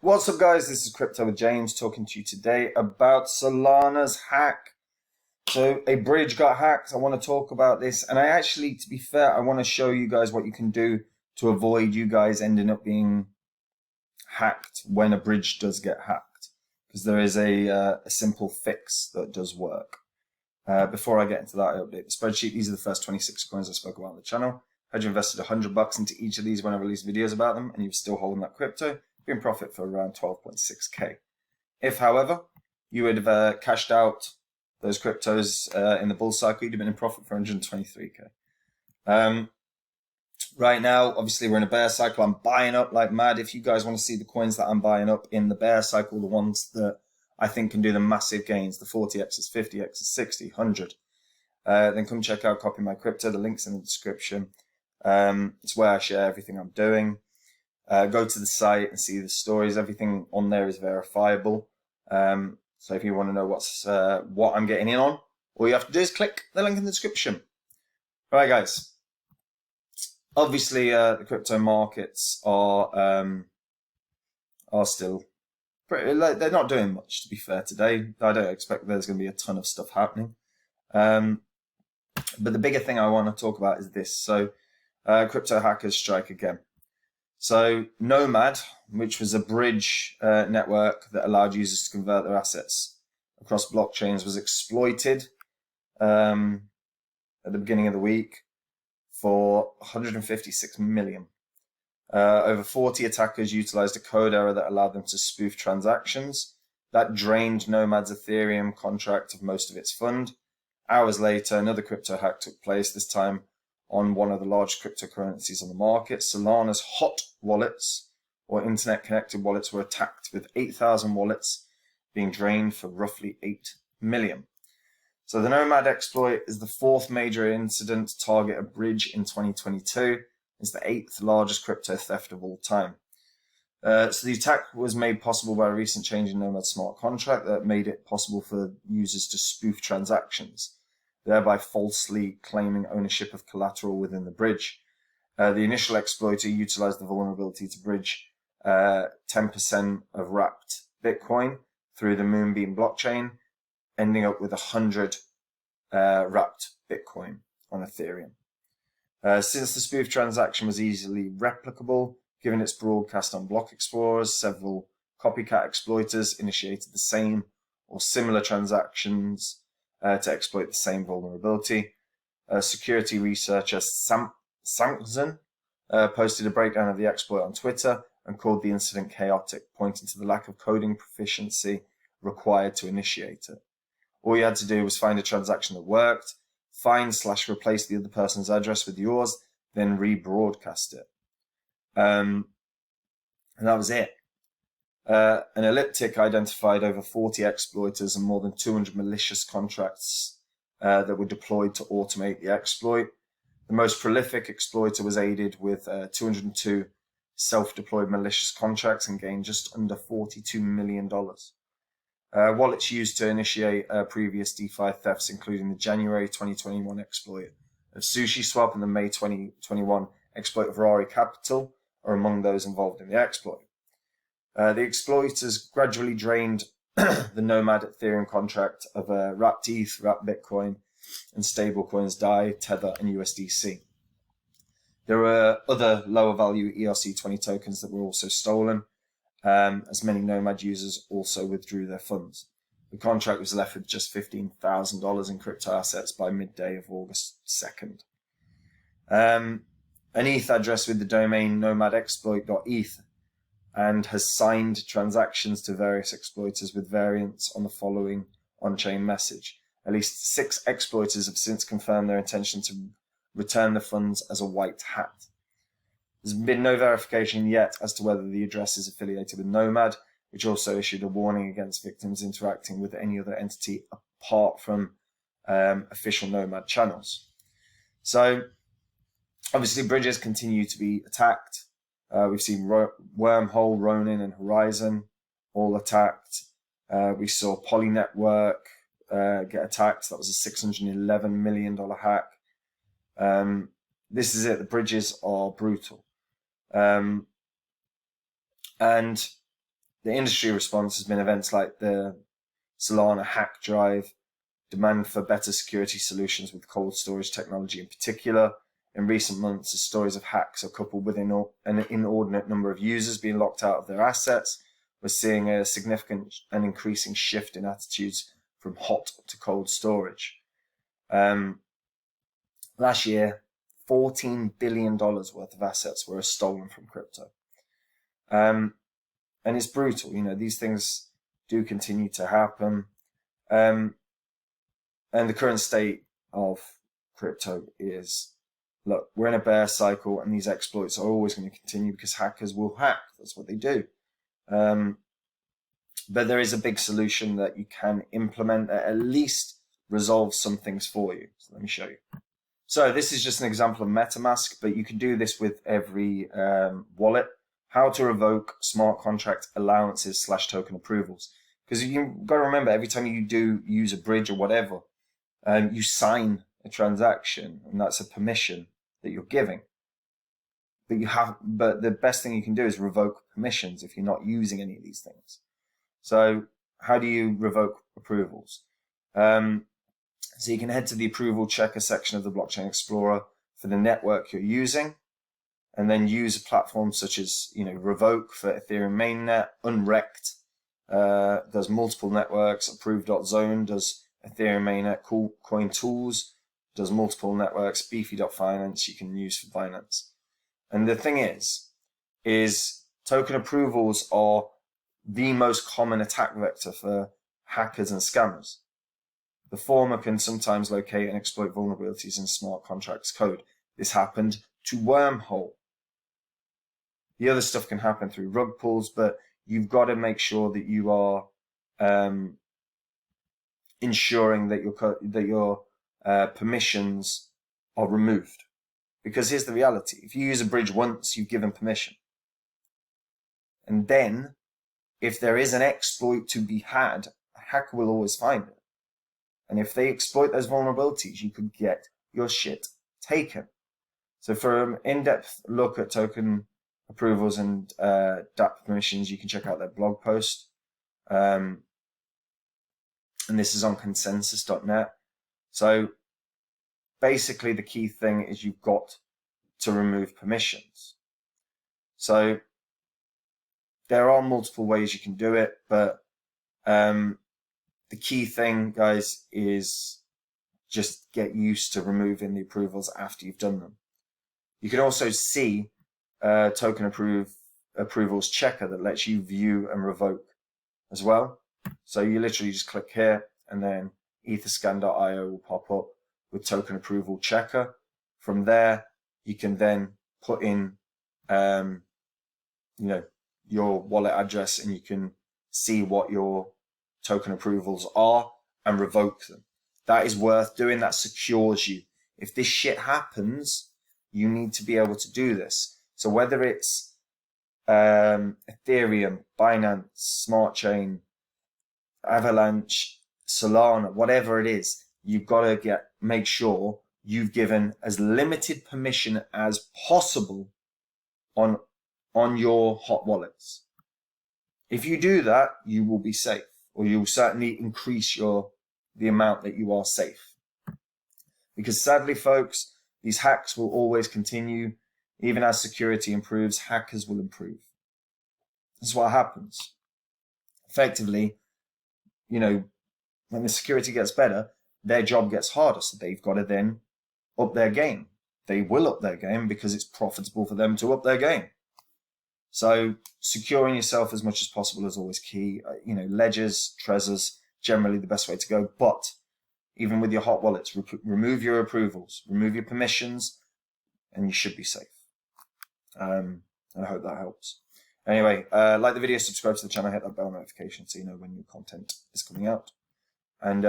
What's up, guys? This is Crypto with James talking to you today about Solana's hack. So a bridge got hacked. I want to talk about this, and I actually, to be fair, I want to show you guys what you can do to avoid you guys ending up being hacked when a bridge does get hacked, because there is a simple fix that does work. Before I get into that, I update the spreadsheet. These are the first 26 coins I spoke about on the channel. Had you invested $100 into each of these when I release videos about them, and you're still holding that crypto, you're in profit for around 12.6k. If, however, you would have cashed out those cryptos in the bull cycle, you'd have been in profit for 123k. Right now, obviously, we're in a bear cycle. I'm buying up like mad. If you guys want to see the coins that I'm buying up in the bear cycle, the ones that I think can do the massive gains, the 40x's, 50x's, 60, 100, then come check out Copy My Crypto. The link's in the description. It's where I share everything I'm doing. Go to the site and see the stories. Everything on there is verifiable. So if you want to know what I'm getting in on, all you have to do is click the link in the description. All right, guys. Obviously, the crypto markets are still pretty. They're not doing much, to be fair. Today, I don't expect there's going to be a ton of stuff happening. But the bigger thing I want to talk about is this. So, crypto hackers strike again. So Nomad, which was a bridge network that allowed users to convert their assets across blockchains, was exploited at the beginning of the week for 156 million. Over 40 attackers utilized a code error that allowed them to spoof transactions. That drained Nomad's Ethereum contract of most of its fund. Hours later, another crypto hack took place, this time on one of the largest cryptocurrencies on the market. Solana's hot wallets, or internet-connected wallets, were attacked, with 8,000 wallets being drained for roughly 8 million. So the Nomad exploit is the fourth major incident to target a bridge in 2022. It's the 8th largest crypto theft of all time. So the attack was made possible by a recent change in Nomad's smart contract that made it possible for users to spoof transactions, thereby falsely claiming ownership of collateral within the bridge. The initial exploiter utilized the vulnerability to bridge 10% of wrapped Bitcoin through the Moonbeam blockchain, ending up with 100 wrapped Bitcoin on Ethereum. Since the spoof transaction was easily replicable, given its broadcast on block explorers, several copycat exploiters initiated the same or similar transactions to exploit the same vulnerability. Security researcher Sankzen posted a breakdown of the exploit on Twitter and called the incident chaotic, pointing to the lack of coding proficiency required to initiate it. All you had to do was find a transaction that worked, find/replace the other person's address with yours, then rebroadcast it. And that was it. An elliptic identified over 40 exploiters and more than 200 malicious contracts that were deployed to automate the exploit. The most prolific exploiter was aided with 202 self-deployed malicious contracts and gained just under $42 million. Wallets used to initiate previous DeFi thefts, including the January 2021 exploit of SushiSwap and the May 2021 exploit of Ferrari Capital, are among those involved in the exploit. The exploiters gradually drained the Nomad Ethereum contract of wrapped ETH, wrapped Bitcoin, and stablecoins DAI, Tether, and USDC. There were other lower value ERC20 tokens that were also stolen, as many Nomad users also withdrew their funds. The contract was left with just $15,000 in crypto assets by midday of August 2nd. An ETH address with the domain nomadexploit.eth and has signed transactions to various exploiters with variants on the following on-chain message. At least 6 exploiters have since confirmed their intention to return the funds as a white hat. There's been no verification yet as to whether the address is affiliated with Nomad, which also issued a warning against victims interacting with any other entity apart from official Nomad channels. So, obviously, bridges continue to be attacked. We've seen Wormhole, Ronin, and Horizon all attacked. We saw Poly Network get attacked. That was a $611 million hack. This is it. The bridges are brutal. And the industry response has been events like the Solana hack drive, demand for better security solutions with cold storage technology in particular. In recent months, as stories of hacks are coupled with an inordinate number of users being locked out of their assets, we're seeing a significant and increasing shift in attitudes from hot to cold storage. Last year, $14 billion worth of assets were stolen from crypto. And it's brutal. These things do continue to happen. And the current state of crypto is, look, we're in a bear cycle, and these exploits are always going to continue because hackers will hack. That's what they do. But there is a big solution that you can implement that at least resolves some things for you. So let me show you. So this is just an example of MetaMask, but you can do this with every wallet. How to revoke smart contract allowances / token approvals. Because you've got to remember, every time you do use a bridge or whatever, you sign a transaction, and that's a permission that you're giving. But the best thing you can do is revoke permissions if you're not using any of these things. So how do you revoke approvals? So you can head to the approval checker section of the Blockchain Explorer for the network you're using, and then use a platform such as Revoke for Ethereum mainnet, Unwrecked does multiple networks, Approve.zone does Ethereum mainnet, Coin Tools does multiple networks, Beefy.finance you can use for Binance. And the thing is token approvals are the most common attack vector for hackers and scammers. The former can sometimes locate and exploit vulnerabilities in smart contracts code. This happened to Wormhole. The other stuff can happen through rug pulls, but you've got to make sure that you are ensuring that your permissions are removed. Because here's the reality. If you use a bridge once, you've given permission. And then, if there is an exploit to be had, a hacker will always find it. And if they exploit those vulnerabilities, you could get your shit taken. So for an in-depth look at token approvals and DApp permissions, you can check out their blog post. And this is on consensus.net. So basically the key thing is you've got to remove permissions. So there are multiple ways you can do it, but the key thing, guys, is just get used to removing the approvals after you've done them. You can also see token approvals checker that lets you view and revoke as well. So you literally just click here, and then etherscan.io will pop up with token approval checker. From there, you can then put in your wallet address, and you can see what your token approvals are and revoke them. That is worth doing. That secures you. If this shit happens, you need to be able to do this. So whether it's Ethereum, Binance, Smart Chain, Avalanche, Solana, whatever it is, you've got to make sure you've given as limited permission as possible on your hot wallets. If you do that, you will be safe, or you'll certainly increase the amount that you are safe. Because sadly, folks, these hacks will always continue. Even as security improves, hackers will improve. This is what happens. Effectively, when the security gets better, their job gets harder, so they've got to then up their game. They will up their game because it's profitable for them to up their game. So securing yourself as much as possible is always key. Ledgers, Trezors, generally the best way to go. But even with your hot wallets, remove your approvals, remove your permissions, and you should be safe. And I hope that helps. Anyway, like the video, subscribe to the channel, hit that bell notification so you know when new content is coming out. And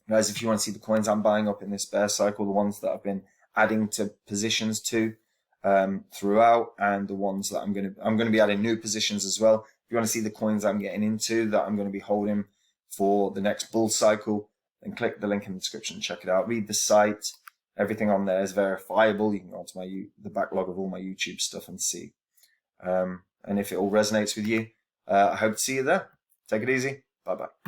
guys, if you want to see the coins I'm buying up in this bear cycle, the ones that I've been adding to positions to throughout, and the ones that I'm going to be adding new positions as well. If you want to see the coins I'm getting into that I'm going to be holding for the next bull cycle, then click the link in the description and check it out. Read the site. Everything on there is verifiable. You can go onto the backlog of all my YouTube stuff and see. And if it all resonates with you, I hope to see you there. Take it easy. Bye-bye.